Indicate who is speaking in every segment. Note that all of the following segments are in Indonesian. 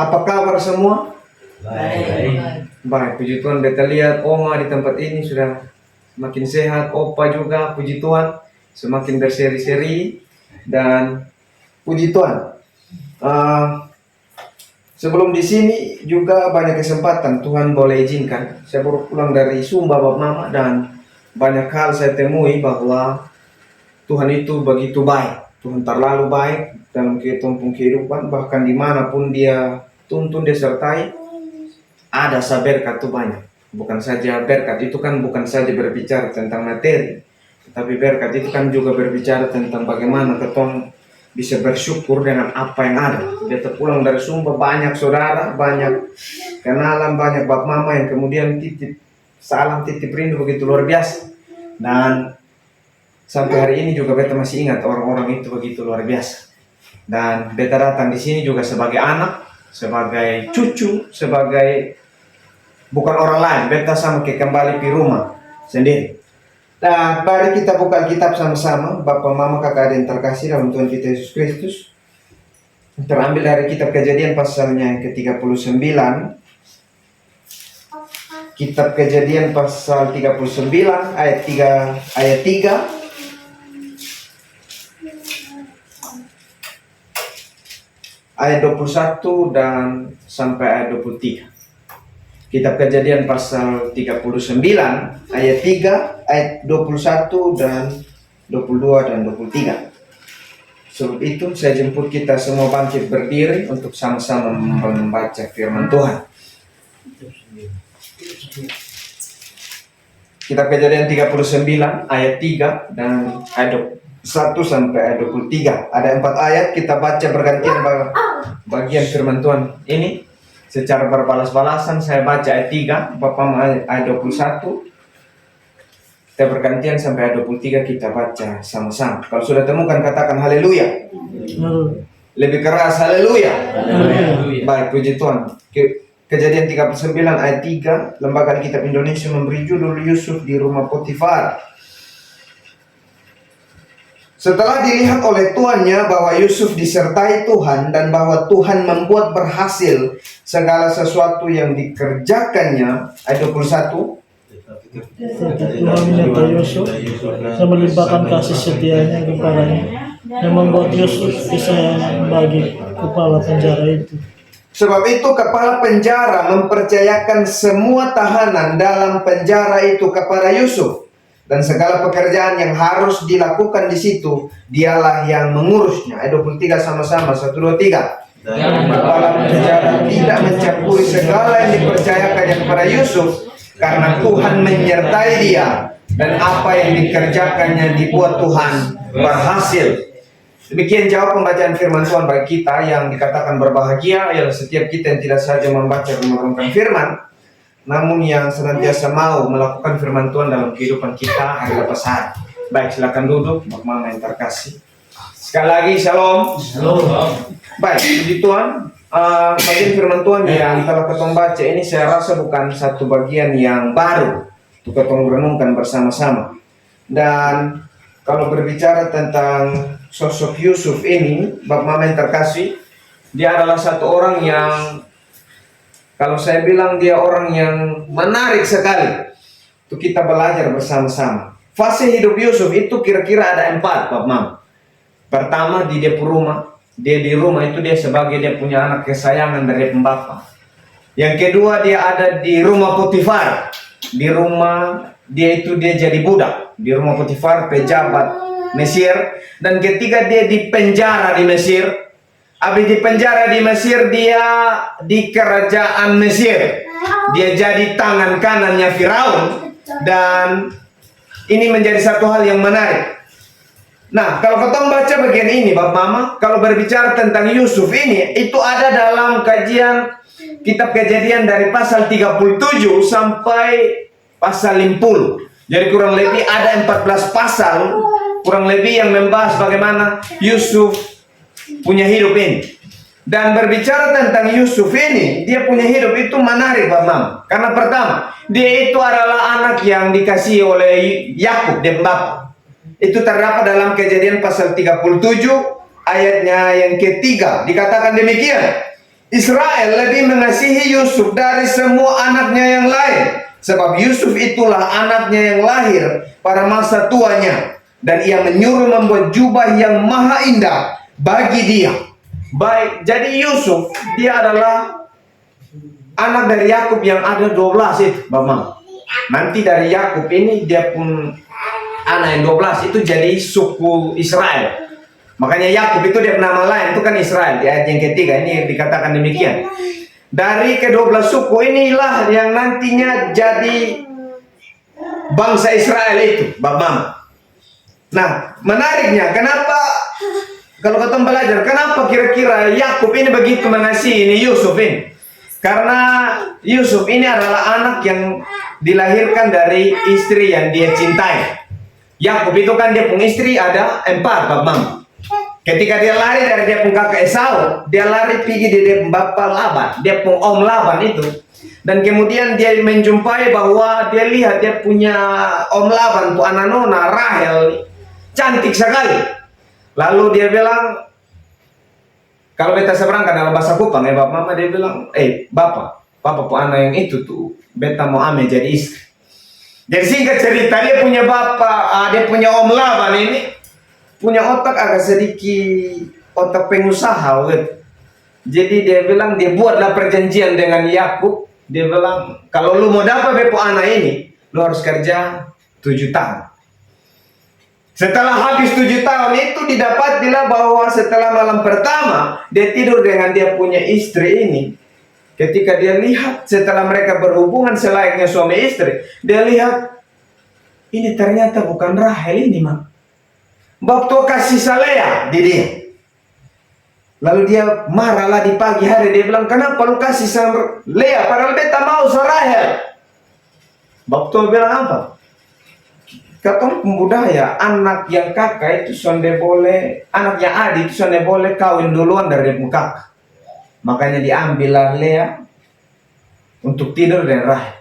Speaker 1: Apa kabar semua?
Speaker 2: Baik.
Speaker 1: Baik, puji Tuhan. Beta lihat Oma di tempat ini sudah makin sehat. Opa juga, puji Tuhan, semakin berseri-seri. Dan puji Tuhan, sebelum di sini juga banyak kesempatan Tuhan boleh izinkan. Saya baru pulang dari Sumba, Bapak Mama, dan banyak hal saya temui bahwa Tuhan itu begitu baik. Tuhan terlalu baik dalam kehidupan, bahkan dimanapun dia tuntun, dia sertai, ada berkat itu banyak. Bukan saja berkat itu kan bukan saja berbicara tentang materi, tapi berkat itu kan juga berbicara tentang bagaimana kita bisa bersyukur dengan apa yang ada. Dia terpulang dari Sumba, banyak saudara, banyak kenalan, banyak Bapak Mama yang kemudian titip salam, titip rindu begitu luar biasa. Dan sampai hari ini juga beta masih ingat orang-orang itu begitu luar biasa. Dan beta datang di sini juga sebagai anak, sebagai cucu, sebagai bukan orang lain. Beta sama kayak kembali di rumah sendiri. Nah, mari kita buka kitab sama-sama. Bapak, Mama, kakak, adik yang terkasih dalam Tuhan kita Yesus Kristus. Terambil dari kitab Kejadian pasalnya yang ke-39. Kitab Kejadian pasal 39 ayat 3 ayat 21 dan sampai ayat 23. Kitab Kejadian pasal 39 ayat 3, ayat 21 dan 22 dan 23. Sebab itu saya jemput kita semua bangkit berdiri untuk sama-sama membaca firman Tuhan. Kitab Kejadian 39 ayat 3 dan ayat 1 sampai ayat 23. Ada 4 ayat, kita baca bergantian bagian firman Tuhan ini secara berbalas-balasan. Saya baca ayat 3, Bapak ayat 21. Kita bergantian sampai ayat 23, kita baca sama-sama. Kalau sudah temukan katakan haleluya. Lebih keras haleluya. Baik, puji Tuhan. Kejadian 39 ayat 3, Lembaga Alkitab Indonesia memberi judul Yusuf di rumah Potifar. Setelah dilihat oleh tuannya bahwa Yusuf disertai Tuhan dan bahwa Tuhan membuat berhasil segala sesuatu yang dikerjakannya, ayat 21.
Speaker 3: Tuhan menyertai Yusuf dan melimpahkan kasih setianya kepadanya yang membuat Yusuf disayang bagi kepala penjara itu.
Speaker 1: Sebab itu kepala penjara mempercayakan semua tahanan dalam penjara itu kepada Yusuf. Dan segala pekerjaan yang harus dilakukan di situ, dialah yang mengurusnya. Ayat 23 sama-sama, 1, 2, 3. Dan kepala penjara tidak mencampuri segala yang dipercayakannya kepada Yusuf, karena Tuhan menyertai dia. Dan apa yang dikerjakannya dibuat Tuhan berhasil. Demikian jawab pembacaan firman Tuhan bagi kita yang dikatakan berbahagia, ialah setiap kita yang tidak saja membaca dan merenungkan firman, namun yang senantiasa mau melakukan firman Tuhan dalam kehidupan kita hari lepas hari. Baik, silakan duduk, Bapak Mama yang terkasih. Sekali lagi, shalom.
Speaker 2: Shalom.
Speaker 1: Baik, puji Tuhan. Bagian firman Tuhan yang telah kita baca ini saya rasa bukan satu bagian yang baru untuk kita renungkan bersama-sama. Dan kalau berbicara tentang sosok Yusuf ini, Bapak Mama yang terkasih, dia adalah satu orang yang, kalau saya bilang dia orang yang menarik sekali untuk kita belajar bersama-sama. Fase hidup Yusuf itu kira-kira ada 4, Bapak Mama. Pertama, di dia rumah. Dia di rumah itu dia sebagai dia punya anak kesayangan dari bapak. Yang kedua, dia ada di rumah Potifar. Di rumah dia itu dia jadi budak. Di rumah Potifar, pejabat Mesir. Dan ketiga, dia di penjara di Mesir. Habis di penjara di Mesir, dia di kerajaan Mesir. Dia jadi tangan kanannya Firaun. Dan ini menjadi satu hal yang menarik. Nah, kalau kita baca bagian ini, Bapak Mama, kalau berbicara tentang Yusuf ini, itu ada dalam kajian kitab Kejadian dari pasal 37 sampai pasal 50. Jadi kurang lebih ada 14 pasal, kurang lebih yang membahas bagaimana Yusuf punya hidup ini. Dan berbicara tentang Yusuf ini, dia punya hidup itu menarik, Bapak Mama. Karena pertama, dia itu adalah anak yang dikasihi oleh Yakub, dan bapak. Itu terdapat dalam Kejadian pasal 37 ayatnya yang ketiga. Dikatakan demikian, Israel lebih mengasihi Yusuf dari semua anaknya yang lain. Sebab Yusuf itulah anaknya yang lahir pada masa tuanya. Dan ia menyuruh membuat jubah yang maha indah bagi dia. Baik, jadi Yusuf dia adalah anak dari Yakub yang ada 12 itu, Bama. Nanti dari Yakub ini dia pun anak yang 12 itu jadi suku Israel. Makanya Yakub itu dia nama lain, itu kan Israel. Di ayat yang ketiga ini dikatakan demikian. Dari ke-12 suku inilah yang nantinya jadi bangsa Israel itu, Bama. Nah, menariknya, kenapa kalau kita belajar, kenapa kira-kira Yakub ini begitu mengasihi ini Yusuf ini? Karena Yusuf ini adalah anak yang dilahirkan dari istri yang dia cintai. Yakub itu kan dia punya istri ada 4, Bama. Ketika dia lari dari dia punya kakak Esau, dia lari pergi di dia bapak Laban, dia punya om Laban itu. Dan kemudian dia menjumpai bahwa dia lihat dia punya om Laban tuh anak nona Rahel, cantik sekali. Lalu dia bilang, kalau beta seberangkan dalam bahasa Kupang, bapak mama dia bilang, bapak pu anak yang itu tuh, beta mau ame jadi istri. Jadi singkat cerita dia punya bapak, dia punya om Laban ini punya otak agak sedikit otak pengusaha gitu. Jadi dia bilang dia buatlah perjanjian dengan Yakub. Dia bilang kalau lu mau dapat bepo anak ini, lu harus kerja 7 tahun. Setelah habis 7 tahun itu didapatilah bahwa setelah malam pertama dia tidur dengan dia punya istri ini. Ketika dia lihat setelah mereka berhubungan selayaknya suami istri, dia lihat ini ternyata bukan Rahel ini, Mak. Waktu kasih Salea di dia. Lalu dia marahlah di pagi hari. Dia bilang, kenapa lu kasih sama Lea? Padahal beta mau sama Rahel. Waktu bilang apa? Kata pembudaya, anak yang kakak itu sonde boleh, anak yang adik itu sonde boleh kawin duluan dari kakak. Makanya diambillah Lea untuk tidur dengan Rahel.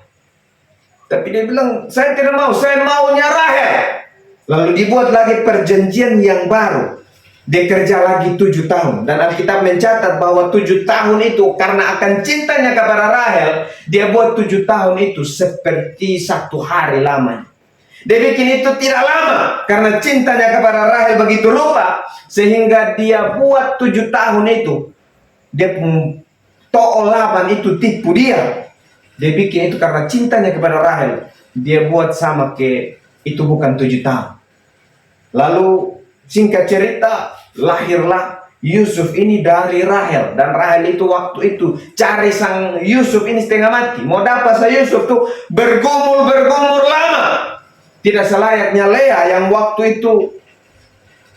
Speaker 1: Tapi dia bilang, saya tidak mau, saya maunya Rahel. Lalu dibuat lagi perjanjian yang baru. Dia kerja lagi 7 tahun. Dan Alkitab mencatat bahwa 7 tahun itu karena akan cintanya kepada Rahel, dia buat 7 tahun itu seperti 1 hari lamanya. Dia bikin itu tidak lama karena cintanya kepada Rahel begitu rupa, sehingga dia buat 7 tahun itu. Dia pun To'o Laban itu tipu dia. Dia bikin itu karena cintanya kepada Rahel. Dia buat sama ke itu bukan 7 tahun. Lalu singkat cerita lahirlah Yusuf ini dari Rahel. Dan Rahel itu waktu itu cari sang Yusuf ini setengah mati. Mau dapat sang Yusuf tuh bergumul lama. Tidak selayaknya Lea yang waktu itu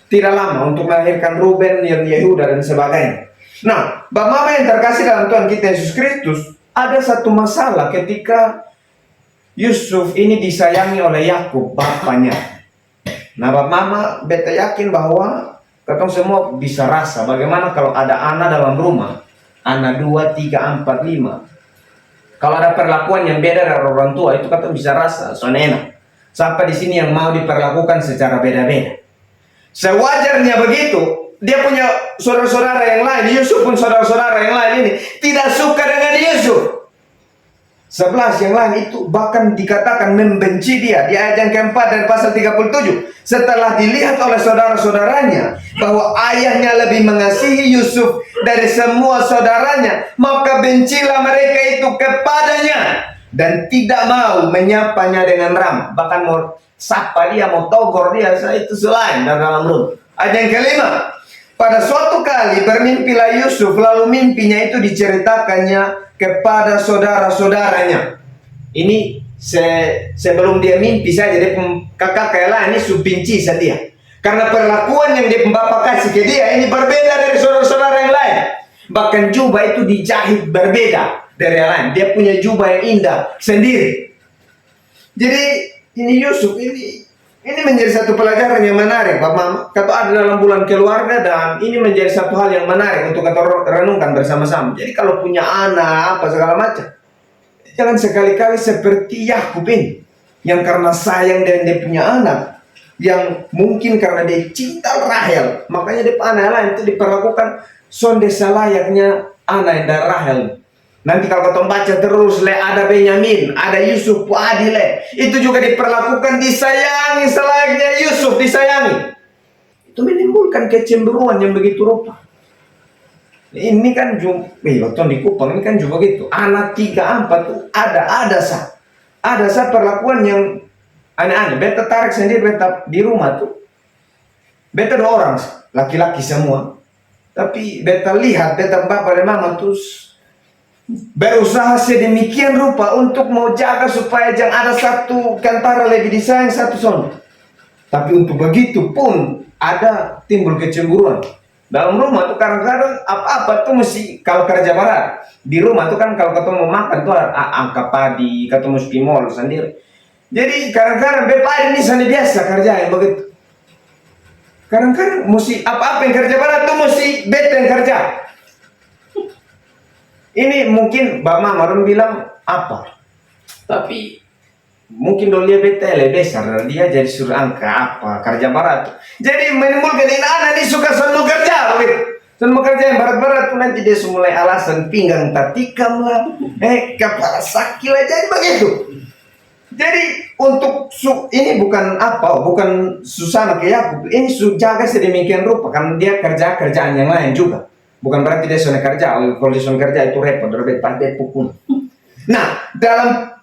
Speaker 1: tidak lama untuk melahirkan Ruben, Yehuda dan sebagainya. Nah, Bapak yang terkasih dalam Tuhan kita Yesus Kristus, ada satu masalah ketika Yusuf ini disayangi oleh Yakub, bapaknya. Nah, Bapak Mama, beta yakin bahwa katong semua bisa rasa bagaimana kalau ada anak dalam rumah, anak 2, 3, 4, 5. Kalau ada perlakuan yang beda dari orang tua, itu katong bisa rasa, soalnya enak. Sampai di sini yang mau diperlakukan secara beda-beda. Sewajarnya begitu, dia punya saudara-saudara yang lain, Yusuf pun saudara-saudara yang lain ini tidak suka dengan Yusuf. 11 yang lain itu bahkan dikatakan membenci dia di ayat yang keempat dan pasal 37. Setelah dilihat oleh saudara-saudaranya bahwa ayahnya lebih mengasihi Yusuf dari semua saudaranya, maka bencilah mereka itu kepadanya dan tidak mau menyapanya dengan ramah. Bahkan mau sapa dia, mau togor dia, itu selain dari dalam rumah. Ayat yang kelima, pada suatu kali bermimpilah Yusuf, lalu mimpinya itu diceritakannya kepada saudara-saudaranya. Ini sebelum dia mimpi saja, dia kakak kayak lain ini subinci saja. Karena perlakuan yang dia bapak kasih ke dia ini berbeda dari saudara-saudara yang lain. Bahkan jubah itu dijahit berbeda dari yang lain. Dia punya jubah yang indah sendiri. Jadi ini Yusuf ini menjadi satu pelajaran yang menarik, Pak Mama. Kata ada dalam bulan keluarga dan ini menjadi satu hal yang menarik untuk kita renungkan bersama-sama. Jadi kalau punya anak apa segala macam, jangan sekali-kali seperti Yakub ini yang karena sayang dan dia punya anak, yang mungkin karena dia cinta Rahel, makanya dia anak lain itu diperlakukan sonde selayaknya anak dan Rahel. Nanti kalau kita baca terus, ada Benyamin, ada Yusuf, Puadi, itu juga diperlakukan disayangi selayaknya Yusuf disayangi. Itu menimbulkan kecemburuan yang begitu rupa. Ini kan juga, waktu di Kupang ini kan juga gitu. Anak 3, 4 tuh ada perlakuan yang aneh-aneh. Beta tarik sendiri, beta di rumah tuh. Beta 2 orang, laki-laki semua. Tapi beta lihat, beta bapak dan mama tuh berusaha sedemikian rupa untuk mau jaga supaya jangan ada satu kantara lebih disayang satu son. Tapi untuk begitu pun ada timbul kecemburuan. Dalam rumah tuh kadang-kadang apa-apa tuh mesti, kalau kerja barat di rumah tuh kan kalau ketemu makan tuh angka padi, ketemu spimol sendiri. Jadi kadang-kadang bepa ini sana biasa kerja yang begitu. Kadang-kadang mesti apa-apa yang kerja barat tuh mesti beta yang kerja. Ini mungkin Mbak Mama bilang apa? Tapi mungkin dia beta lebih besar dan dia jadi suruh angka apa kerja barat. Jadi menimbulkan ini anak ini suka selalu kerja begitu. Selalu kerja yang barat-barat tuh nanti dia mulai alasan pinggang tak tikam lah, kepala sakit lah, jadi begitu. Jadi untuk ini bukan Susana ke Yakub, ini jaga sedemikian rupa karena dia kerjaan yang lain juga. Bukan berarti dia sudah kerja, kalau dia sudah kerja itu repot, dia pukul. Nah, dalam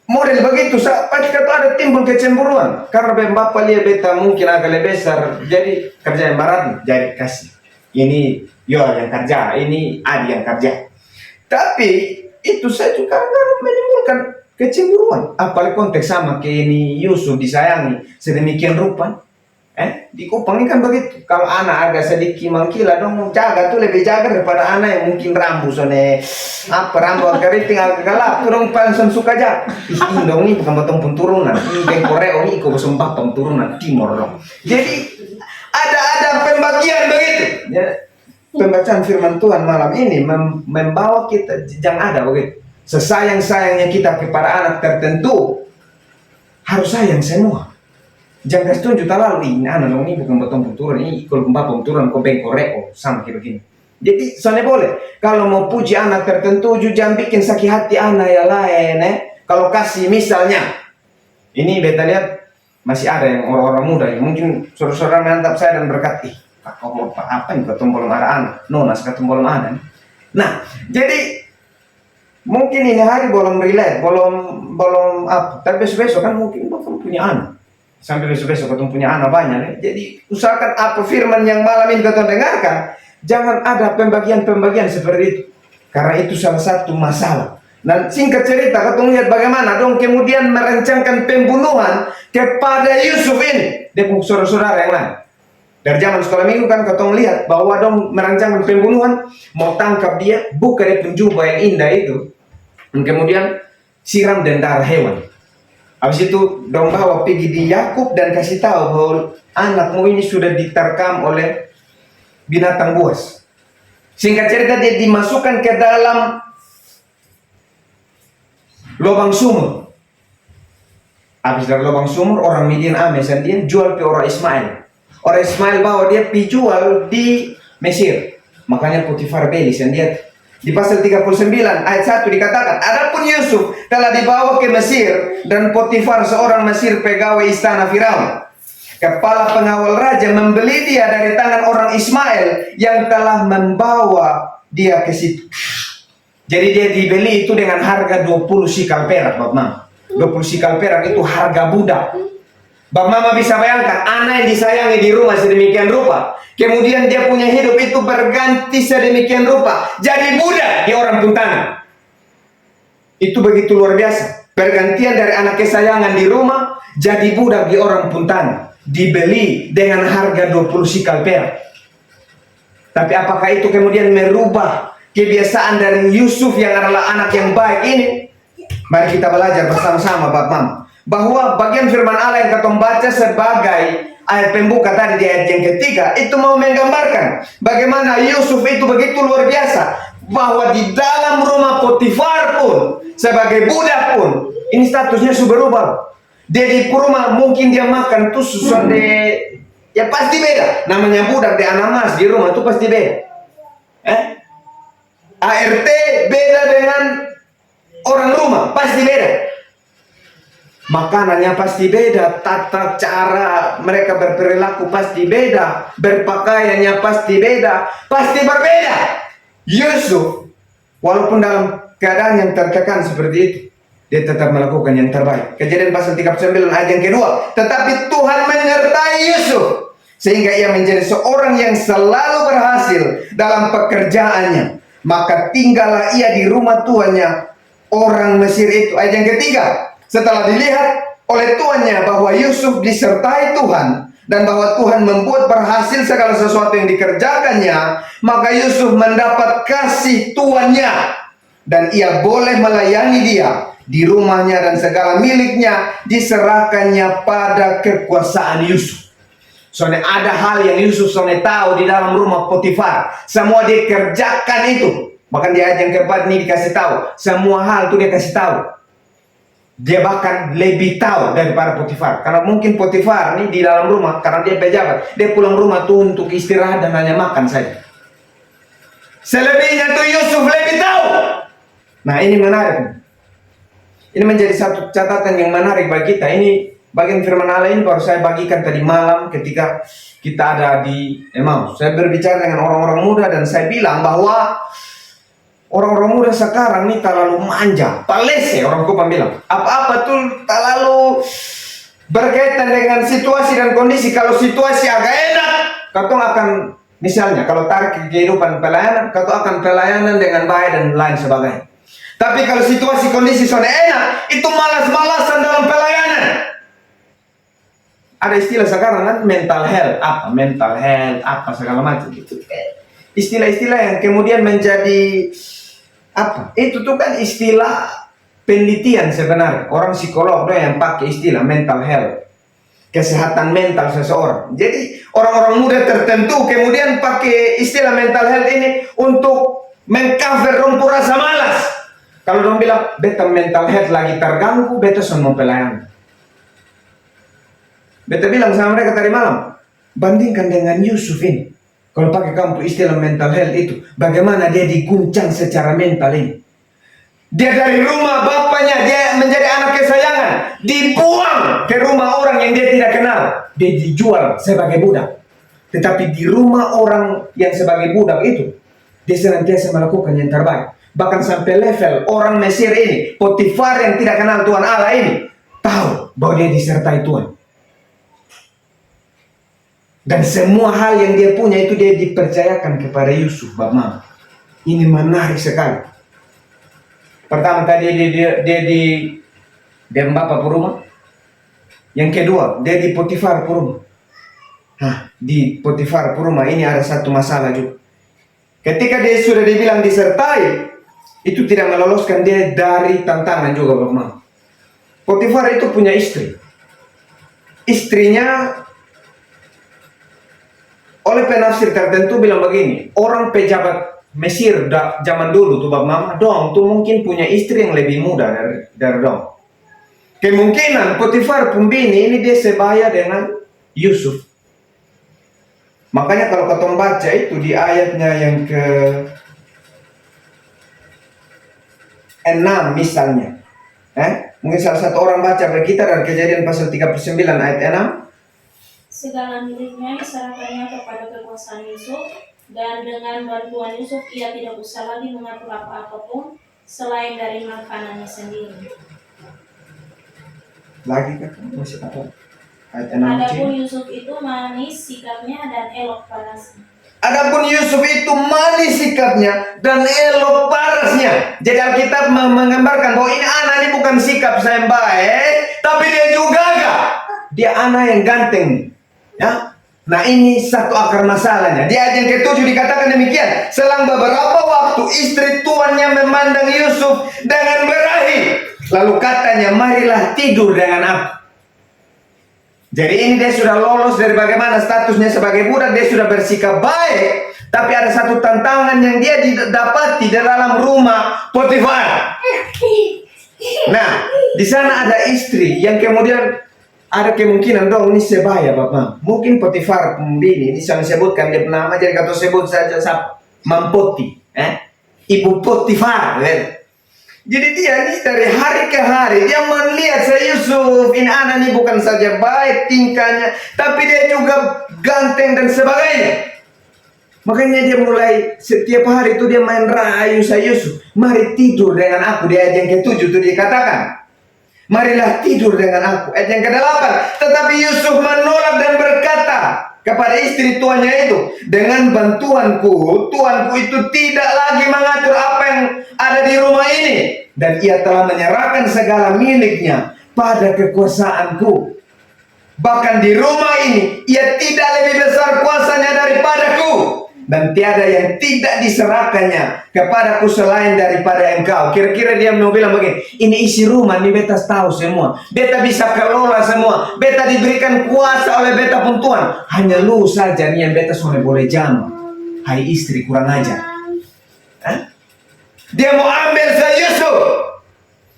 Speaker 1: model begitu, pasti ada timbul kecemburuan. Karena bapak lihat beta mungkin agak lebih besar, jadi kerja yang barat, jadi kasih. Ini yang kerja, ini Adi yang kerja. Tapi itu saya juga menimbulkan kecemburuan. Apalagi konteks sama kayak ini Yusuf disayangi sedemikian rupa. Di Kupang ini kan begitu. Kalau anak agak sedikit mangkila dong jaga tuh lebih jaga daripada anak yang mungkin rambut rambut agak keriting agak gelap tuh dong paling suka aja. Dong ini bukan potong penturunan. Ini Korea ini kok sembah penturunan timur dong. Jadi ada pembagian begitu. Ya, pembacaan firman Tuhan malam ini membawa kita jangan ada begitu. Sesayang-sayangnya kita kepada anak tertentu harus sayang semua. Jangan setuju lalu ini anak ini bukan potong penturunan, ini ikut bapak penturunan kok bengkoreo sama kayak begini. Jadi soalnya boleh kalau mau puji anak tertentu jangan bikin sakit hati anak yang lain. Kalau kasih misalnya ini beta lihat masih ada yang orang-orang muda yang mungkin saudara-saudara menantap saya dan berkati, kau mau apa yang ketemu belum ada anak, nonas ketemu belum ada. Nah jadi mungkin ini hari belum relate, belum apa, tapi besok kan mungkin bapak punya anak. Sampai besok ketemu punya anak banyak. Jadi usahakan apa firman yang malam ini kita dengarkan, jangan ada pembagian-pembagian seperti itu. Karena itu salah satu masalah. Dan singkat cerita, ketemu lihat bagaimana dong kemudian merencanakan pembunuhan kepada Yusuf ini. Dia pun saudara-saudara yang lain. Dari zaman sekolah minggu kan ketemu lihat bahwa dong merancangkan pembunuhan, mau tangkap dia, buka dia penjubah yang indah itu. Dan kemudian siram dan darah hewan. Habis itu dong bawa pergi di Yakub dan kasih tahu bahwa anakmu ini sudah diterkam oleh binatang buas. Singkat cerita dia dimasukkan ke dalam lubang sumur. Habis dari lubang sumur orang Midian Amesan dia jual ke orang Ismail. Orang Ismail bawa dia dijual di Mesir. Makanya Potifar beli dia. Di pasal 39 ayat 1 dikatakan, adapun Yusuf telah dibawa ke Mesir dan Potifar seorang Mesir pegawai istana Firaun, kepala pengawal raja, membeli dia dari tangan orang Ismail yang telah membawa dia ke situ. Jadi dia dibeli itu dengan harga 20 sikal perak, Bapak Mama. 20 sikal perak itu harga budak. Bapak Mama bisa bayangkan anak yang disayangi di rumah sedemikian rupa, kemudian dia punya hidup itu berganti sedemikian rupa, jadi budak di orang puntana. Itu begitu luar biasa. Pergantian dari anak kesayangan di rumah jadi budak di orang puntana, dibeli dengan harga 20 sikal perak. Tapi apakah itu kemudian merubah kebiasaan dari Yusuf yang adalah anak yang baik ini? Mari kita belajar bersama-sama Bapak Mama, bahwa bagian firman Allah yang kita baca sebagai ayat pembuka tadi di ayat yang ketiga itu mau menggambarkan bagaimana Yusuf itu begitu luar biasa, bahwa di dalam rumah Potifar pun sebagai budak pun ini statusnya sudah berubah. Dia di rumah mungkin dia makan tuh susun ya pasti beda. Namanya budak di anak mas di rumah tuh pasti beda. ART beda dengan orang rumah, pasti beda. Makanannya pasti beda, tata cara mereka berperilaku pasti beda, berpakaiannya pasti beda, pasti berbeda. Yusuf, walaupun dalam keadaan yang tertekan seperti itu, dia tetap melakukan yang terbaik. Kejadian pasal 39 ayat yang kedua. Tetapi Tuhan menyertai Yusuf, sehingga ia menjadi seorang yang selalu berhasil dalam pekerjaannya. Maka tinggallah ia di rumah tuannya, orang Mesir itu. Ayat yang ketiga. Setelah dilihat oleh tuannya bahwa Yusuf disertai Tuhan dan bahwa Tuhan membuat berhasil segala sesuatu yang dikerjakannya, maka Yusuf mendapat kasih tuannya dan ia boleh melayani dia di rumahnya dan segala miliknya diserahkannya pada kekuasaan Yusuf. Soalnya ada hal yang Yusuf soalnya tahu di dalam rumah Potifar, semua dia kerjakan itu. Bahkan di ayat yang keempat ini dikasih tahu, semua hal itu dia kasih tahu. Dia bahkan lebih tahu daripada Potifar. Karena mungkin Potifar ini di dalam rumah, karena dia pejabat, dia pulang rumah tuh untuk istirahat dan hanya makan saja. Selebihnya tuh Yusuf lebih tahu. Nah ini menarik. Ini menjadi satu catatan yang menarik bagi kita. Ini bagian firman Allah ini baru saya bagikan tadi malam ketika kita ada di Emmaus. Saya berbicara dengan orang-orang muda dan saya bilang bahwa orang-orang muda sekarang ini terlalu manja, palese orang Kupang bilang. Apa-apa tuh terlalu berkaitan dengan situasi dan kondisi. Kalau situasi agak enak, kau akan misalnya kalau tarik kehidupan pelayanan, kau akan pelayanan dengan baik dan lain sebagainya. Tapi kalau situasi kondisi sudah enak, itu malas-malasan dalam pelayanan. Ada istilah sekarang kan mental health, apa segala macam gitu. Istilah-istilah yang kemudian menjadi apa? Itu tuh kan istilah penelitian sebenarnya. Orang psikolog tuh yang pakai istilah mental health, kesehatan mental seseorang. Jadi orang-orang muda tertentu kemudian pakai istilah mental health ini untuk mengcover rompu rasa malas. Kalau dong bilang beta mental health lagi terganggu, beta semua pelayanan. Beta bilang sama mereka tadi malam, bandingkan dengan Yusuf ini. Kalau pakai kamu istilah mental health itu, bagaimana dia diguncang secara mental ini. Dia dari rumah bapaknya, dia menjadi anak kesayangan, dibuang ke rumah orang yang dia tidak kenal. Dia dijual sebagai budak. Tetapi di rumah orang yang sebagai budak itu, dia senantiasa melakukan yang terbaik. Bahkan sampai level orang Mesir ini, Potifar yang tidak kenal Tuhan Allah ini, tahu bahwa dia disertai Tuhan. Dan semua hal yang dia punya itu dia dipercayakan kepada Yusuf, Bapak. Ini menarik sekali. Pertama tadi dia bapak rumah. Yang kedua, dia di Potifar rumah. Di Potifar rumah ini ada satu masalah juga. Ketika dia sudah dibilang disertai, itu tidak meloloskan dia dari tantangan juga, Bapak. Potifar itu punya istri. Istrinya oleh penafsir tertentu bilang begini, orang pejabat Mesir zaman dulu tuh Bapak Mama dong tuh mungkin punya istri yang lebih muda dari dong. Kemungkinan Potifar pembini ini dia sebaya dengan Yusuf. Makanya kalau kita baca itu di ayatnya yang ke 6 misalnya, mungkin salah satu orang baca berkitar dari Kejadian pasal 39 ayat 6.
Speaker 2: Segala miliknya diserahkannya kepada kekuasaan Yusuf, dan dengan bantuan Yusuf ia tidak usah lagi mengatur apa-apapun selain dari makanannya sendiri.
Speaker 1: Lagi kan masih apa? Ayat 6.
Speaker 2: Adapun Yusuf itu manis sikapnya dan elok parasnya.
Speaker 1: Adapun Yusuf itu manis sikapnya dan elok parasnya. Jadi Alkitab menggambarkan bahwa ini anak ini bukan sikap saya baik, tapi dia juga gagah. Dia anak yang ganteng. Ya? Nah ini satu akar masalahnya. Di ayat yang ke-7 dikatakan demikian. Selang beberapa waktu istri tuannya memandang Yusuf dengan berahi. Lalu katanya, marilah tidur dengan aku. Jadi ini dia sudah lolos dari bagaimana statusnya sebagai budak. Dia sudah bersikap baik. Tapi ada satu tantangan yang dia dapati di dalam rumah Potifar. Nah, di sana ada istri yang kemudian ada kemungkinan dong ini sebaya Bapak. Mungkin Potifar pembini ini saya sebutkan dia nama, jadi kata sebut saja Mampoti. ibu Potifar. Jadi dia nih dari hari ke hari dia melihat saya Yusuf, ini anak nih bukan saja baik tingkahnya, tapi dia juga ganteng dan sebagainya. Makanya dia mulai setiap hari itu dia main rayu saya Yusuf, mari tidur dengan aku. Di ayat yang ke-7 itu dikatakan, marilah tidur dengan aku. Ayat yang ke-8, tetapi Yusuf menolak dan berkata kepada istri tuannya itu, dengan bantuanku, tuanku itu tidak lagi mengatur apa yang ada di rumah ini, dan ia telah menyerahkan segala miliknya pada kekuasaanku. Bahkan di rumah ini ia tidak lebih besar kuasanya daripadaku, dan tiada yang tidak diserahkannya kepadaku selain daripada engkau. Kira-kira dia mau bilang begini, ini isi rumah nih beta tahu semua, beta bisa kelola semua, beta diberikan kuasa oleh beta pun Tuhan, hanya lu saja nih yang beta sudah boleh jama. Hai istri kurang ajar. Dia mau ambil saya Yusuf.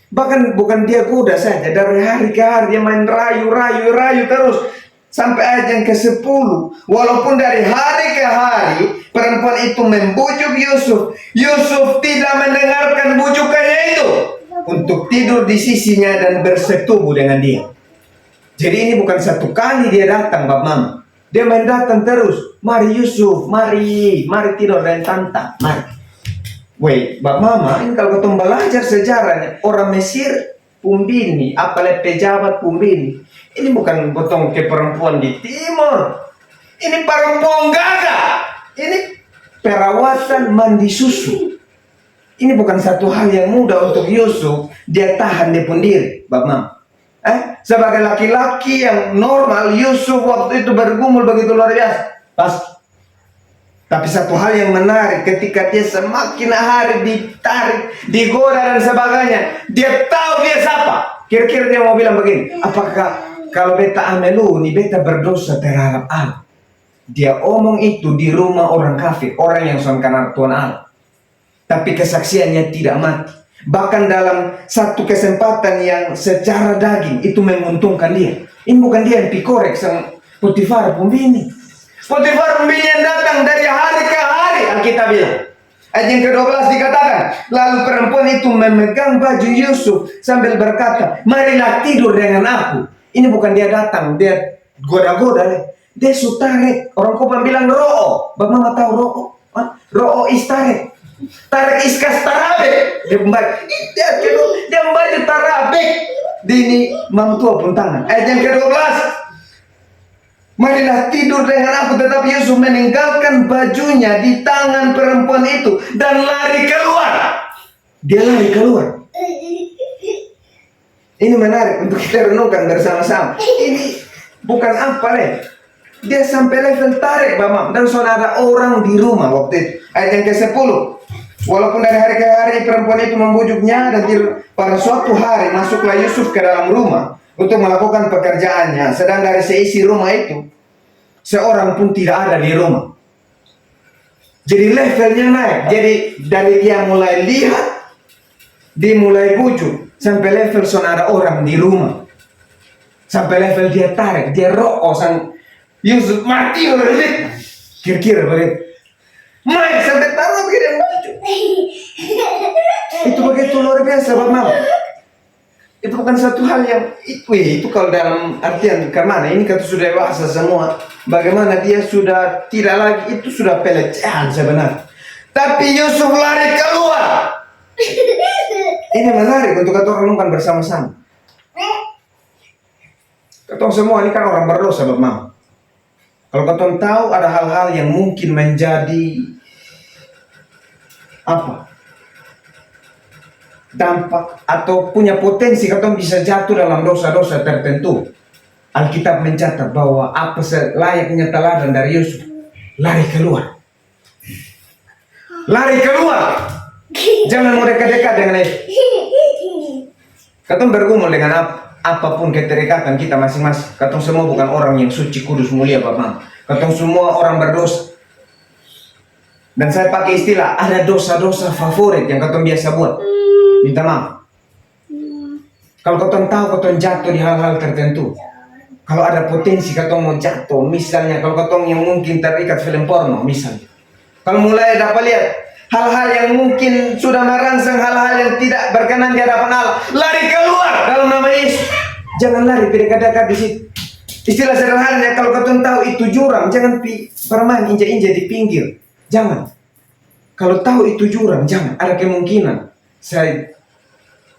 Speaker 1: Bahkan bukan dia goda saja, dari hari ke hari dia main rayu terus sampai ayat yang ke-10. Walaupun dari hari ke hari perempuan itu membujuk Yusuf, Yusuf tidak mendengarkan bujukannya itu untuk tidur di sisinya dan bersetubuh dengan dia. Jadi ini bukan satu kali dia datang, Bab Mama. Dia main datang terus. Mari Yusuf, mari tidur dengan tante, mari. Weh, Bab Mama, ini kalau ketemu belajar sejarahnya, orang Mesir pumbini, apalagi pejabat pumbini. Ini bukan potong ke perempuan di timur. Ini perempuan gagah. Ini perawatan mandi susu. Ini bukan satu hal yang mudah untuk Yusuf. Dia tahan dia pun diri, Bab Mama. Sebagai laki-laki yang normal, Yusuf waktu itu bergumul begitu luar biasa. Pasti. Tapi satu hal yang menarik, ketika dia semakin hari ditarik, digoda dan sebagainya, dia tahu dia siapa. Kira-kira dia mau bilang begini, apakah kalau beta amelu nih beta berdosa terhadap Allah? Dia omong itu di rumah orang kafir, orang yang songkan Tuhan Allah. Tapi kesaksiannya tidak mati. Bahkan dalam satu kesempatan yang secara daging itu menguntungkan dia. Ini bukan dia yang pikorek sang Potifar pembini. Potifar pembini yang datang dari hari ke hari, Alkitab bilang. Ayat yang ke-12 dikatakan, lalu perempuan itu memegang baju Yusuf sambil berkata, marilah tidur dengan aku. Ini bukan dia datang, dia goda-goda. Dia sutarek. Orang Kupang bilang ro'o. Bab Mama tahu ro'o? Ro'o istarek. Tarik iskas tarabek. Dia membaca tarabek. Dini mamtua pun tangan. Ayat yang ke-12. Marilah tidur dengan aku, tetapi Yusuf meninggalkan bajunya di tangan perempuan itu dan lari keluar. Dia lari keluar. Ini menarik untuk kita renungkan bersama-sama. Ini bukan apa nih. Dia sampai level tarik, Bama. Dan saudara orang di rumah waktu itu. Ayat yang ke-10. Walaupun dari hari ke hari perempuan itu membujuknya, dan pada suatu hari masuklah Yusuf ke dalam rumah untuk melakukan pekerjaannya. Sedang dari seisi rumah itu, seorang pun tidak ada di rumah. Jadi levelnya naik. Jadi dari dia mulai lihat, dia mulai bujuk, sampai level saudara orang di rumah. Sampai level dia tarik, dia rokok sang Yusuf mati oleh. Kira-kira begitu. Main sampai taruh begini baju. Itu begitu luar biasa, Bab Mama. Itu bukan satu hal yang itu kalau dalam artian kemana ini kata sudah dewasa semua. Bagaimana dia sudah tidak lagi, itu sudah pelecehan sebenarnya. Tapi Yusuf lari keluar. Ini menarik untuk kita renungkan bersama-sama. Kita semua ini kan orang berdosa, Bab Mama. Kalau kita tahu ada hal-hal yang mungkin menjadi dampak atau punya potensi kita bisa jatuh dalam dosa-dosa tertentu. Alkitab mencatat bahwa apa selayaknya teladan dari Yusuf, lari keluar. Lari keluar. Jangan mau dekat-dekat dengan itu. Kita bergumul dengan apapun keterikatan kita masing-masing. Kita semua bukan orang yang suci, kudus, mulia, Bapak. Kita semua orang berdosa. Dan saya pakai istilah, ada dosa-dosa favorit yang kita biasa buat. Minta maaf. Kalau kita tahu kita jatuh di hal-hal tertentu. Kalau ada potensi kita mau jatuh, misalnya kalau kita yang mungkin terikat film porno, misalnya. Kalau mulai dapat lihat, hal-hal yang mungkin sudah merangsang hal-hal yang tidak berkenan di hadapan Allah. Lari keluar dalam nama Yesus. Jangan lari dekat-dekat di situ. Istilah sederhananya, kalau kau tahu itu jurang, jangan bermain injak-injak di pinggir. Jangan. Kalau tahu itu jurang, jangan. Ada kemungkinan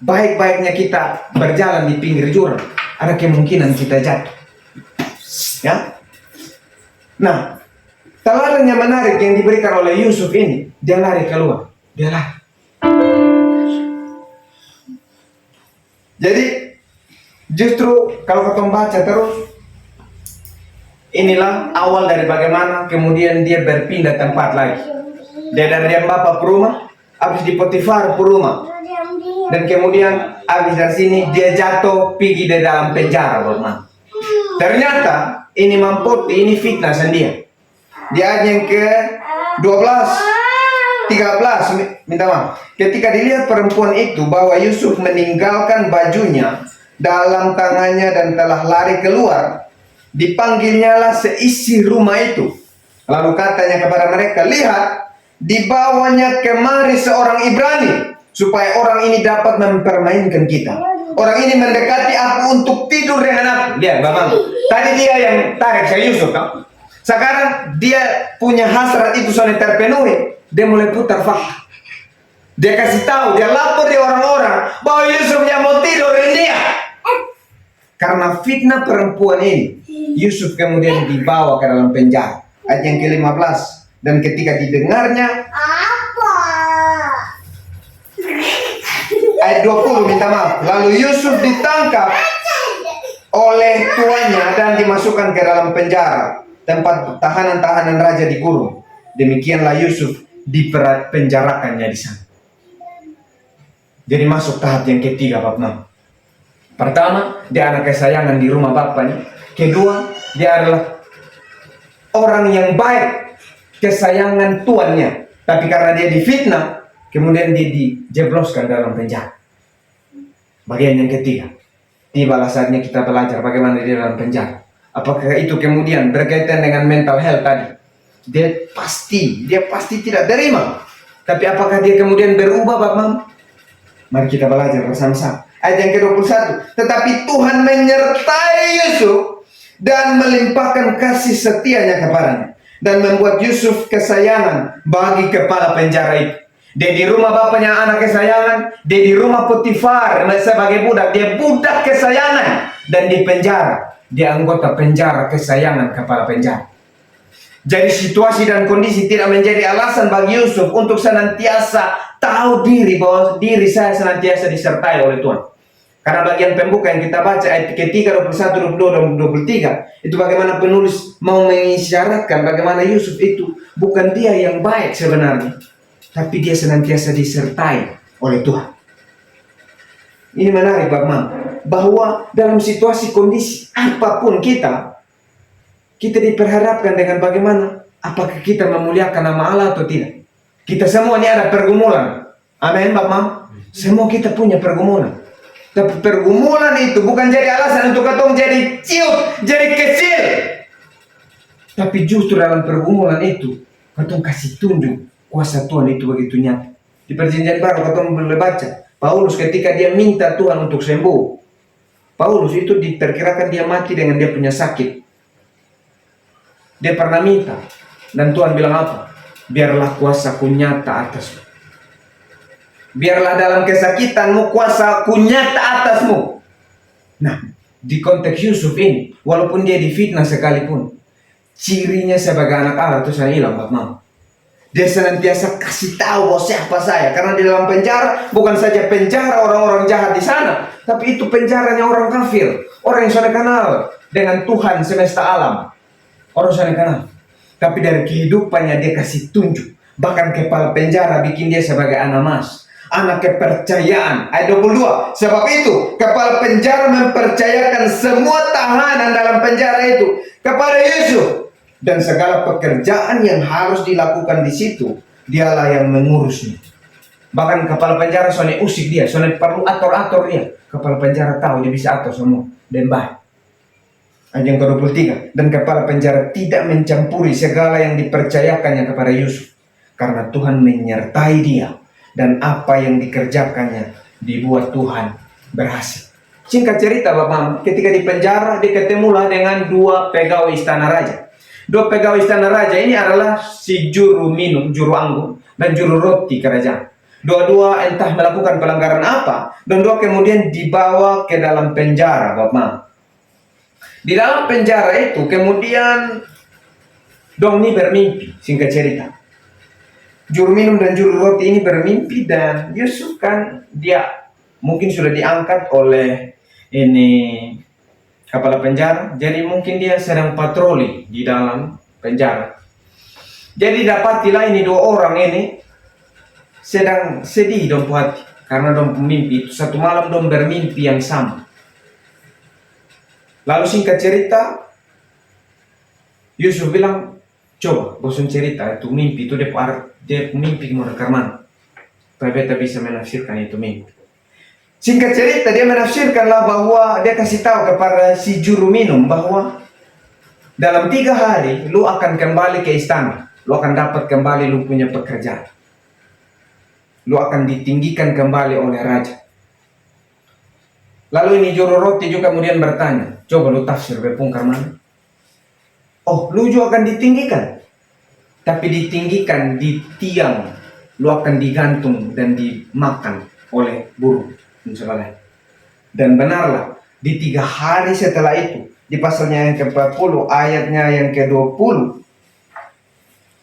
Speaker 1: baik-baiknya kita berjalan di pinggir jurang, ada kemungkinan kita jatuh. Ya. Nah, teladan yang menarik yang diberikan oleh Yusuf ini, dia lari keluar. Dia lari. Jadi, justru kalau kita baca terus, inilah awal dari bagaimana kemudian dia berpindah tempat lagi. Dia dari bapak ke rumah, habis di Potifar ke rumah. Dan kemudian habis dari sini dia jatuh pergi di dalam penjara, teman. Ternyata ini Mampoti, ini fitnah sendiri. Di ayat yang ke 13 minta maaf. Ketika dilihat perempuan itu bahwa Yusuf meninggalkan bajunya dalam tangannya dan telah lari keluar, dipanggilnyalah seisi rumah itu. Lalu katanya kepada mereka, lihat, dibawanya kemari seorang Ibrani, supaya orang ini dapat mempermainkan kita. Orang ini mendekati aku untuk tidur dengan aku. Lihat, Bapak. Tadi dia yang tarik saya Yusuf, kan? Sekarang dia punya hasrat itu sudah terpenuhi. Dia mulai putar fakta. Dia kasih tahu, dia lapor di orang-orang bahwa Yusuf yang mau tidur dengan dia. Karena fitnah perempuan ini, Yusuf kemudian dibawa ke dalam penjara. Ayat yang ke-15. Dan ketika didengarnya, ayat 20 minta maaf. Lalu Yusuf ditangkap oleh tuannya dan dimasukkan ke dalam penjara, tempat tahanan-tahanan raja dikurung. Demikianlah Yusuf dipenjarakannya di sana. Jadi masuk tahap yang ketiga, Bapak. Pertama, dia anak kesayangan di rumah bapaknya. Kedua, dia adalah orang yang baik, kesayangan tuannya. Tapi karena dia difitnah, kemudian dia dijebloskan dalam penjara. Bagian yang ketiga, tibalah saatnya kita belajar bagaimana dia dalam penjara. Apakah itu kemudian berkaitan dengan mental health tadi? Dia pasti tidak terima. Tapi apakah dia kemudian berubah, Bapak? Mari kita belajar bersama-sama. Ayat yang ke-21. Tetapi Tuhan menyertai Yusuf dan melimpahkan kasih setianya kepadanya, dan membuat Yusuf kesayangan bagi kepala penjara itu. Dia di rumah bapaknya anak kesayangan, dia di rumah Potifar sebagai budak, dia budak kesayangan, dan di penjara dia anggota penjara kesayangan kepala penjara. Jadi situasi dan kondisi tidak menjadi alasan bagi Yusuf untuk senantiasa tahu diri bahwa diri saya senantiasa disertai oleh Tuhan. Karena bagian pembuka yang kita baca ayat ketiga, 21, 22, dan 23, itu bagaimana penulis mau mengisyaratkan bagaimana Yusuf itu bukan dia yang baik sebenarnya, tapi dia senantiasa disertai oleh Tuhan. Ini menarik, Bapak, bahwa dalam situasi kondisi apapun kita diperhadapkan dengan bagaimana apakah kita memuliakan nama Allah atau tidak. Kita semua ini ada pergumulan. Amin, Bapak. Semua kita punya pergumulan. Tapi pergumulan itu bukan jadi alasan untuk katong jadi ciut, jadi kecil. Tapi justru dalam pergumulan itu, katong kasih tunjuk kuasa Tuhan itu begitu nyata. Di Perjanjian Baru katong boleh baca, Paulus ketika dia minta Tuhan untuk sembuh, Paulus itu diperkirakan dia mati dengan dia punya sakit. Dia pernah minta, dan Tuhan bilang apa? Biarlah kuasaku nyata atasmu. Biarlah dalam kesakitanmu kuasaku nyata atasmu. Nah, di konteks Yusuf ini, walaupun dia difitnah sekalipun, cirinya sebagai anak Allah itu saya hilang, Bapak. Dia senantiasa kasih tahu bahwa siapa saya. Karena di dalam penjara, bukan saja penjara orang-orang jahat di sana, tapi itu penjaranya orang kafir, orang yang sudah kenal dengan Tuhan semesta alam. Orang sudah kenal. Tapi dari kehidupannya dia kasih tunjuk. Bahkan kepala penjara bikin dia sebagai anak emas, anak kepercayaan. Ayat 22. Sebab itu kepala penjara mempercayakan semua tahanan dalam penjara itu kepada Yusuf, dan segala pekerjaan yang harus dilakukan di situ dialah yang mengurusnya. Bahkan kepala penjara soalnya usik dia, soalnya perlu atur-atur dia. Kepala penjara tahu dia bisa atur semua dan baik. Ayat yang ke-23. Dan kepala penjara tidak mencampuri segala yang dipercayakannya kepada Yusuf, karena Tuhan menyertai dia dan apa yang dikerjakannya dibuat Tuhan berhasil. Singkat cerita Bapak Mama, ketika di penjara dia ketemulah dengan dua pegawai istana raja. Dua pegawai istana raja ini adalah si juru minum, juru anggur, dan juru roti kerajaan. Dua-dua entah melakukan pelanggaran apa, dan dua kemudian dibawa ke dalam penjara Bapak Mama. Di dalam penjara itu kemudian dong ini bermimpi, singkat cerita. Juru minum dan juru roti ini bermimpi, dan Yusuf kan dia mungkin sudah diangkat oleh ini kepala penjara, jadi mungkin dia sedang patroli di dalam penjara. Jadi dapatilah ini dua orang ini sedang sedih dong hati karena dong mimpi itu. Satu malam dong bermimpi yang sama. Lalu singkat cerita, Yusuf bilang, coba bosan cerita itu mimpi itu dia mimpi mau karena supaya beta bisa menafsirkan itu mimpi. Singkat cerita dia menafsirkanlah bahwa dia kasih tahu kepada si juru minum bahwa dalam 3 hari lu akan kembali ke istana, lu akan dapat kembali lu punya pekerjaan, lu akan ditinggikan kembali oleh raja. Lalu ini juru roti juga kemudian bertanya, coba lu tafsir bepungkar mana? Oh, lu juga akan ditinggikan, tapi ditinggikan di tiang, lu akan digantung dan dimakan oleh burung. Dan benarlah di 3 hari setelah itu, di pasalnya yang ke-40 ayatnya yang ke-20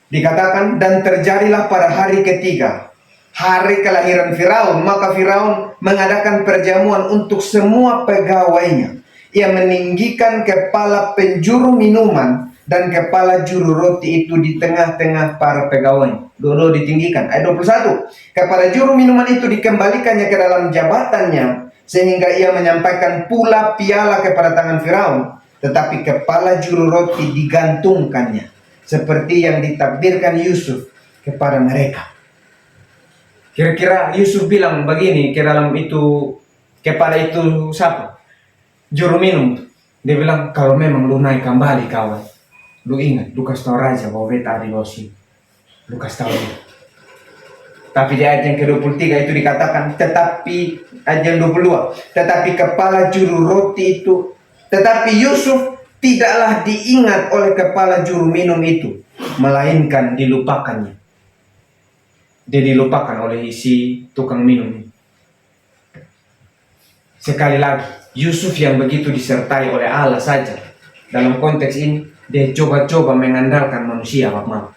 Speaker 1: dikatakan, dan terjadilah pada hari ketiga, hari kelahiran Firaun, maka Firaun mengadakan perjamuan untuk semua pegawainya. Ia meninggikan kepala penjuru minuman dan kepala juru roti itu di tengah-tengah para pegawai. Dua-dua ditinggikan. Ayat 21. Kepala juru minuman itu dikembalikannya ke dalam jabatannya, sehingga ia menyampaikan pula piala kepada tangan Firaun. Tetapi kepala juru roti digantungkannya, seperti yang ditakdirkan Yusuf kepada mereka. Kira-kira Yusuf bilang begini ke dalam itu, kepada itu siapa? Juru minum. Dia bilang, kalau memang lu naik kembali kawan, lu ingat, lu kasih tahu raja bahwa beta ada di bawah sini. Lu kasih tahu dia. Tapi di ayat yang ke-23 itu dikatakan, tetapi ayat yang 22, tetapi kepala juru roti itu, tetapi Yusuf tidaklah diingat oleh kepala juru minum itu, melainkan dilupakannya. Dia dilupakan oleh si tukang minum ini. Sekali lagi, Yusuf yang begitu disertai oleh Allah saja, dalam konteks ini dia coba-coba mengandalkan manusia Bapak Mama.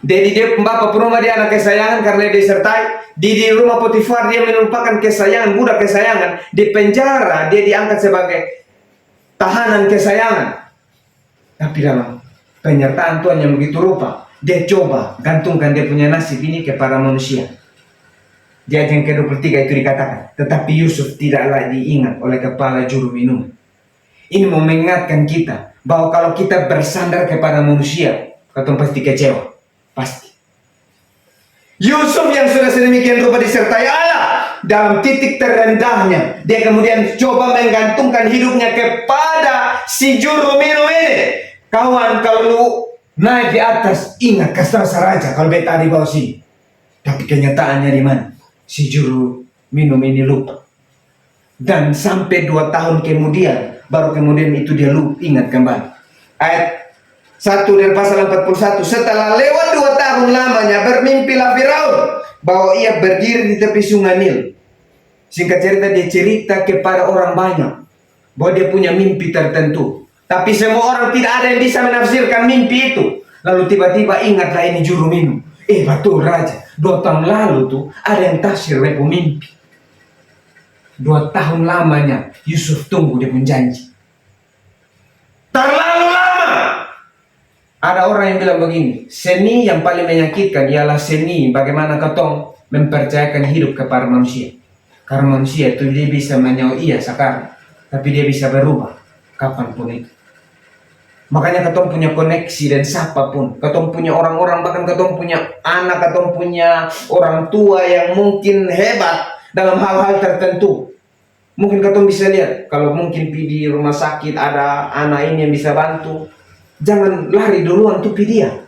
Speaker 1: Jadi dia bapak rumah dia anak kesayangan karena dia disertai. Di rumah Potifar dia melupakan kesayangan, budak kesayangan. Di penjara dia diangkat sebagai tahanan kesayangan. Tapi dalam penyertaan Tuhan yang begitu rupa, dia coba gantungkan dia punya nasib ini kepada manusia. Di ayat yang ke-23 itu dikatakan, tetapi Yusuf tidaklah diingat oleh kepala juru minum. Ini mau mengingatkan kita bahwa kalau kita bersandar kepada manusia, kita pasti kecewa. Pasti. Yusuf yang sudah sedemikian rupa disertai Allah dalam titik terendahnya, dia kemudian coba menggantungkan hidupnya kepada si juru minum ini. Kawan, kalau lu naik di atas, ingat kasih raja kalau beta di bawah sini. Tapi kenyataannya di mana? Si juru minum ini lupa. Dan sampai 2 tahun kemudian, baru kemudian itu dia lupa, ingat kembali. Ayat 1 dari pasal 41. Setelah lewat 2 tahun lamanya, bermimpilah Firaun bahwa ia berdiri di tepi sungai Nil. Singkat cerita, dia cerita kepada orang banyak bahwa dia punya mimpi tertentu. Tapi semua orang tidak ada yang bisa menafsirkan mimpi itu. Lalu tiba-tiba ingatlah ini juru minum. Betul raja, 2 tahun lalu tuh ada yang tafsir repo mimpi. 2 tahun lamanya Yusuf tunggu dia menjanji. Terlalu lama. Ada orang yang bilang begini, seni yang paling menyakitkan ialah seni bagaimana ketong mempercayakan hidup kepada manusia. Karena manusia itu dia bisa menyau iya sekarang, tapi dia bisa berubah kapanpun itu. Makanya ketong punya koneksi dan siapapun, ketong punya orang-orang, bahkan ketong punya anak, ketong punya orang tua yang mungkin hebat dalam hal-hal tertentu. Mungkin ketong bisa lihat, kalau mungkin di rumah sakit ada anak ini yang bisa bantu, jangan lari duluan tuh dia.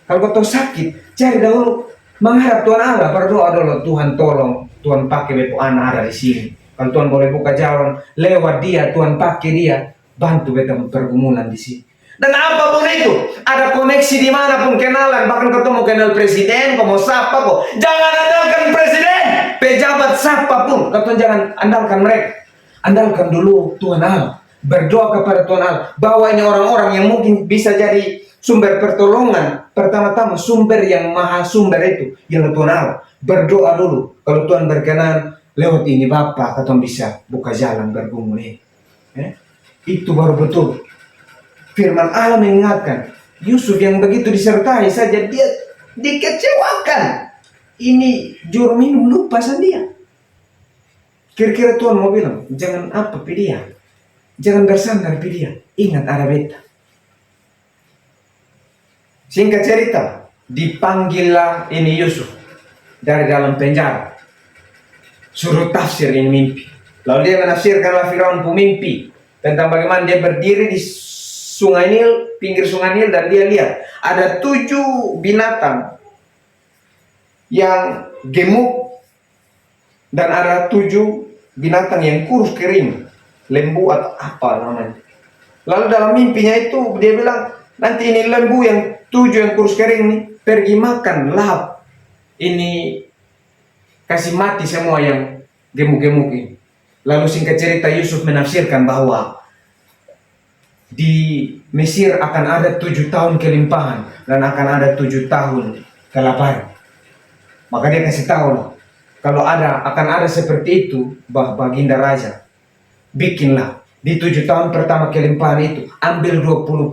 Speaker 1: Kalau kau sakit, cari dahulu menghadap Tuhan Allah, berdoa dulu, Tuhan tolong, Tuhan pakai bepo anak ada di sini. Kalau Tuhan boleh buka jalan lewat dia, Tuhan pakai dia, bantu beta pergumulan di sini. Dan apapun itu, ada koneksi dimanapun, kenalan, bahkan ketemu kenal presiden, kau mau sapa kok, jangan andalkan presiden, pejabat siapapun, kau jangan andalkan mereka, andalkan dulu Tuhan Allah, berdoa kepada Tuhan Allah, bahwa ini orang-orang yang mungkin bisa jadi sumber pertolongan. Pertama-tama sumber yang maha sumber itu yang Tuhan Allah, berdoa dulu, kalau Tuhan berkenan lewat ini Bapak, kau bisa buka jalan bergumul ini. Itu baru betul. Firman Allah mengingatkan, Yusuf yang begitu disertai saja dia dikecewakan. Ini juru minum lupa sama dia. Kira-kira Tuhan mau bilang, jangan apa pi dia, jangan bersandar pi dia, ingat ada beta. Singkat cerita, dipanggillah ini Yusuf dari dalam penjara, suruh tafsir ini mimpi. Lalu dia menafsirkanlah Firaun mimpi tentang bagaimana dia berdiri di Sungai Nil, pinggir Sungai Nil, dan dia lihat ada 7 binatang yang gemuk dan ada 7 binatang yang kurus kering, lembu atau apa namanya. Lalu dalam mimpinya itu dia bilang, nanti ini lembu yang 7 yang kurus kering nih pergi makan lahap, ini kasih mati semua yang gemuk-gemuk ini. Lalu singkat cerita Yusuf menafsirkan bahwa di Mesir akan ada 7 tahun kelimpahan dan akan ada 7 tahun kelaparan. Maka dia kasih tahu, kalau akan ada seperti itu, baginda raja, bikinlah di 7 tahun pertama kelimpahan itu, ambil 20%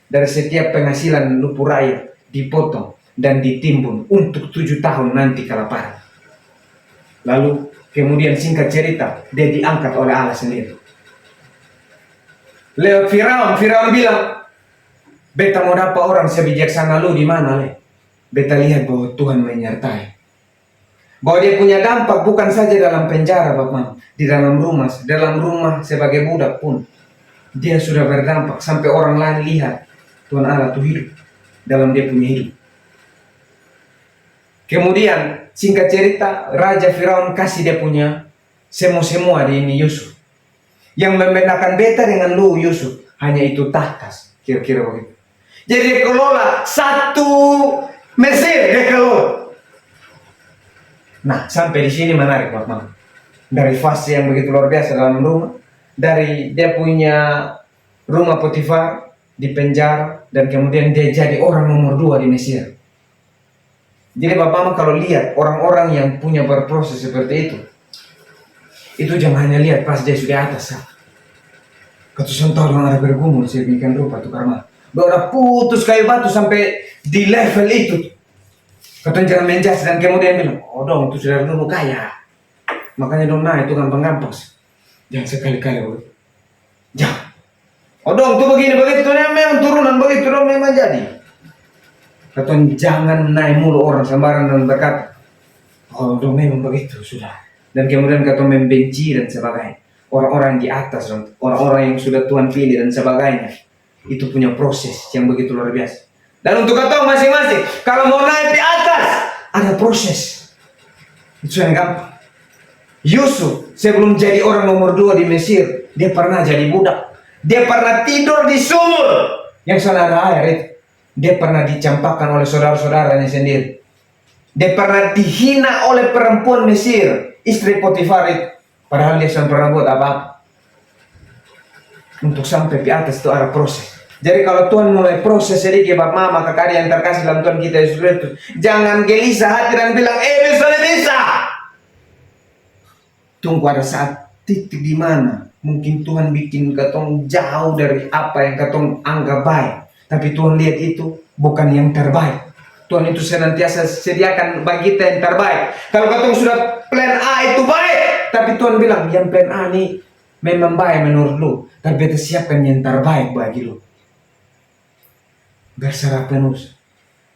Speaker 1: dari setiap penghasilan lupu rakyat, dipotong dan ditimbun untuk 7 tahun nanti kelaparan. Lalu kemudian singkat cerita, dia diangkat oleh Allah sendiri. Lewat Firaun bilang, beta mau dapat orang sebijaksana lu di mana le? Beta lihat bahwa Tuhan menyertai. Bahwa dia punya dampak bukan saja dalam penjara Bapak, di dalam rumah sebagai budak pun dia sudah berdampak sampai orang lain lihat Tuhan Allah tuh hidup dalam dia punya hidup. Kemudian singkat cerita, Raja Firaun kasih dia punya semua di ini Yusuf. Yang membedakan beta dengan lu Yusuf hanya itu tahtas, kira-kira begitu. Jadi dia kelola satu Mesir, dia kelola. Nah, sampai di sini menarik Bapak. Dari fase yang begitu luar biasa dalam rumah, dari dia punya rumah Potifar di penjara, dan kemudian dia jadi orang nomor 2 di Mesir. Jadi Bapak kalau lihat orang-orang yang punya berproses seperti itu jangan hanya lihat pas dia sudah atas. Katusan tahu orang ada bergumul sedemikian rupa tuh karena udah putus kayu batu sampai di level itu. Katusan jangan menjas dan kemudian bilang, oh dong itu sudah dulu kaya, makanya dong nah itu gampang-gampang. Jangan sekali-kali begitu. Jangan. Oh dong tuh begini begitu memang turunan begitu dong memang jadi. Katusan jangan naik mulu orang sembarang dan berkata, oh dong memang begitu sudah. Dan kemudian kata membenci dan sebagainya. Orang-orang di atas, orang-orang yang sudah Tuhan pilih dan sebagainya. Itu punya proses yang begitu luar biasa. Dan untuk kata masing-masing, kalau mau naik di atas, ada proses. Itu yang gampang. Yusuf sebelum jadi orang nomor 2 di Mesir, dia pernah jadi budak. Dia pernah tidur di sumur yang sana ada air itu. Dia pernah dicampakkan oleh saudara-saudaranya sendiri. Dia pernah dihina oleh perempuan Mesir, istri Potifar itu, padahal dia sudah pernah buat apa-apa. Untuk sampai di atas itu ada proses. Jadi kalau Tuhan mulai proses sedikit Bapak maka kakak yang terkasih dalam Tuhan kita Yesus Kristus, jangan gelisah hati dan bilang bisa. Tunggu ada saat titik di mana mungkin Tuhan bikin katong jauh dari apa yang katong anggap baik, tapi Tuhan lihat itu bukan yang terbaik. Tuhan itu senantiasa sediakan bagi kita yang terbaik. Kalau katong sudah plan A itu baik, tapi Tuhan bilang yang plan A ini memang baik menurut lu, tapi kita siapkan yang terbaik bagi lu. Berserah penuh.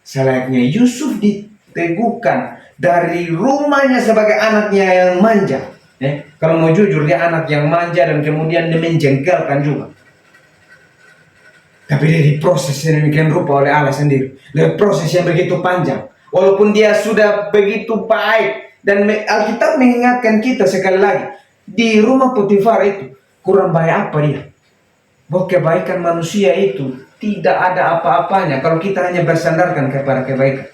Speaker 1: Selayaknya Yusuf diteguhkan dari rumahnya sebagai anaknya yang manja. Kalau mau jujur dia anak yang manja dan kemudian dia menjengkelkan juga. Tapi dia diproses sedemikian rupa oleh Allah sendiri. Dengan proses yang begitu panjang. Walaupun dia sudah begitu baik. Dan Alkitab mengingatkan kita sekali lagi. Di rumah Potifar itu kurang baik apa dia? Bahwa kebaikan manusia itu tidak ada apa-apanya kalau kita hanya bersandarkan kepada kebaikan.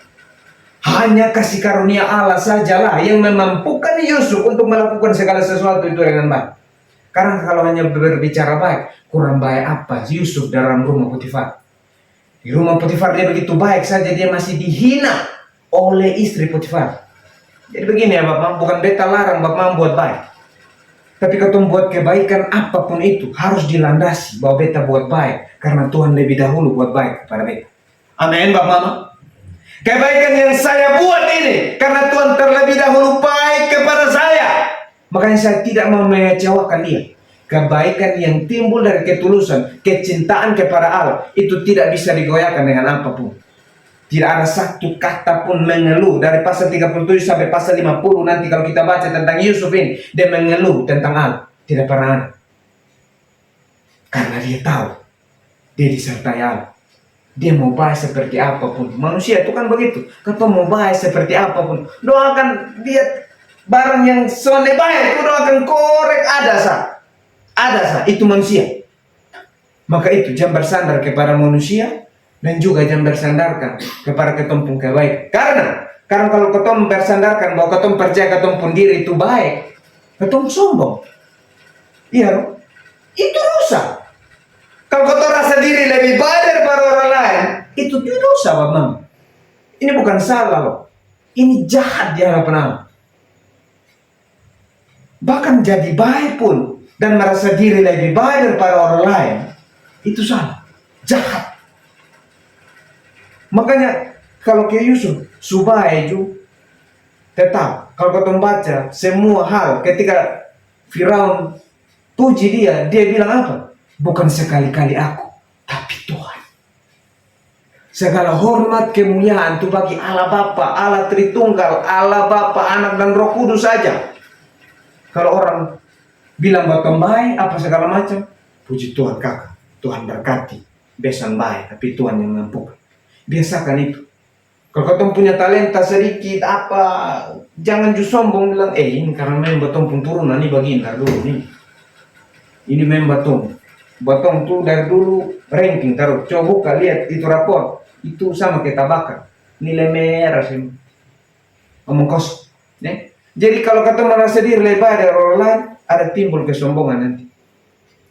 Speaker 1: Hanya kasih karunia Allah sajalah yang memampukan Yusuf untuk melakukan segala sesuatu itu dengan baik. Karena kalau hanya berbicara baik, kurang baik apa Yusuf dalam rumah Potifar? Di rumah Potifar dia begitu baik saja, dia masih dihina oleh istri Potifar. Jadi begini ya Bapak, bukan beta larang Bapak buat baik. Tapi kalau buat kebaikan apapun itu harus dilandasi bahwa beta buat baik. Karena Tuhan lebih dahulu buat baik kepada beta. Amin Bapak Mama. Kebaikan yang saya buat ini karena Tuhan terlebih dahulu baik kepada saya. Makanya saya tidak mau mengecewakan dia. Kebaikan yang timbul dari ketulusan, kecintaan kepada Allah, itu tidak bisa digoyahkan dengan apapun. Tidak ada satu kata pun mengeluh. Dari pasal 37 sampai pasal 50 nanti kalau kita baca tentang Yusuf ini, dia mengeluh tentang Allah. Tidak pernah ada. Karena dia tahu, dia disertai Allah. Dia mau baik seperti apapun. Manusia itu kan begitu. Kalau mau baik seperti apapun, doakan dia. Barang yang sonde baik, itu doakan korek ada sah, itu manusia. Maka itu jangan bersandar kepada manusia dan juga jangan bersandarkan kepada ketumpung kebaikan. Karena kalau ketum bersandarkan bahwa ketum percaya ketumpung diri itu baik, ketum sombong. Iya, itu rusak. Kalau ketum rasa diri lebih baik daripada orang lain, itu dosa Bapak. Ini bukan salah loh. Ini jahat di hadapan Allah. Bahkan jadi baik pun dan merasa diri lebih baik daripada orang lain, itu salah, jahat. Makanya kalau ke Yusuf supaya itu tetap kalau kita baca semua hal ketika Firaun puji dia bilang apa? Bukan sekali-kali aku, tapi Tuhan. Segala hormat kemuliaan itu bagi Allah Bapa, Allah Tritunggal, Allah Bapa, Anak dan Roh Kudus saja. Kalau orang bilang batang baik, apa segala macam, puji Tuhan kakak, Tuhan berkati, besan baik, tapi Tuhan yang mampu. Biasakan itu. Kalau kau punya talenta sedikit, apa, jangan justru sombong bilang, ini karena memang batang pun turunan, ini baginda dulu nih. Ini memang batang tuh dari dulu ranking taruh. Coba buka lihat itu rapor, itu sama kita bakar, nilai merah sih, omong kos, nih. Jadi kalau kata merasa diri lebih baik dari orang lain, ada timbul kesombongan nanti.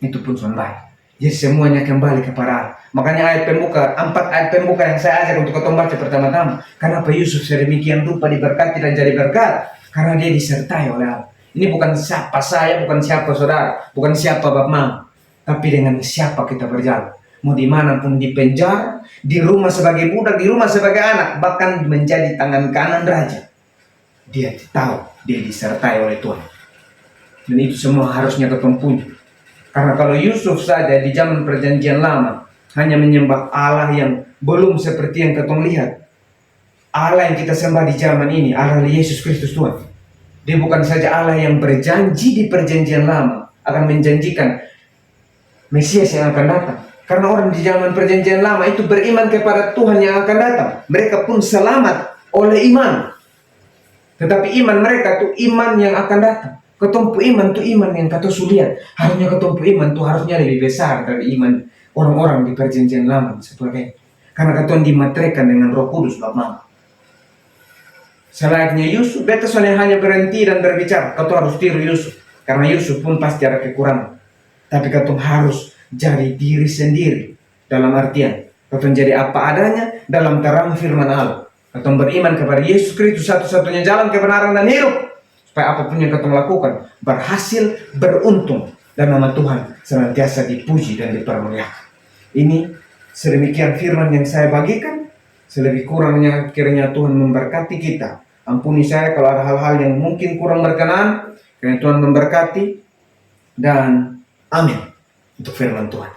Speaker 1: Itu pun baik. Jadi semuanya kembali kepada Allah. Makanya ayat pembuka, 4 ayat pembuka yang saya ajak untuk kita baca pertama-tama. Kenapa Yusuf sedemikian rupa diberkati dan jadi berkat? Karena dia disertai oleh Allah. Ini bukan siapa saya, bukan siapa saudara, bukan siapa Bapak Mama, tapi dengan siapa kita berjalan. Mau dimanapun, di penjara, di rumah sebagai budak, di rumah sebagai anak, bahkan menjadi tangan kanan raja. Dia tahu dia disertai oleh Tuhan. Dan itu semua harusnya ketemu punya. Karena kalau Yusuf saja di zaman perjanjian lama hanya menyembah Allah yang belum seperti yang ketemu lihat. Allah yang kita sembah di zaman ini, Allah Yesus Kristus Tuhan. Dia bukan saja Allah yang berjanji di perjanjian lama akan menjanjikan Mesias yang akan datang. Karena orang di zaman perjanjian lama itu beriman kepada Tuhan yang akan datang. Mereka pun selamat oleh iman. Tetapi iman mereka tuh iman yang akan datang. Ketumpu iman tuh iman yang kata sulian. Harusnya ketumpu iman tuh harusnya lebih besar dari iman orang-orang di perjanjian lama sebagainya. Karena ketuan dimatrekan dengan Roh Kudus Bapak. Selayaknya Yusuf, beta soalnya hanya berhenti dan berbicara. Ketua harus tiru Yusuf. Karena Yusuf pun pasti ada kekurangan. Tapi ketua harus jadi diri sendiri. Dalam artian, ketua jadi apa adanya dalam terang firman Allah. Atau beriman kepada Yesus Kristus satu-satunya jalan kebenaran dan hidup. Supaya apapun yang kita lakukan berhasil, beruntung. Dan nama Tuhan senantiasa dipuji dan dipermuliakan. Ini sedemikian firman yang saya bagikan. Selebih kurangnya kiranya Tuhan memberkati kita. Ampuni saya kalau ada hal-hal yang mungkin kurang berkenan. Kiranya Tuhan memberkati. Dan amin untuk firman Tuhan.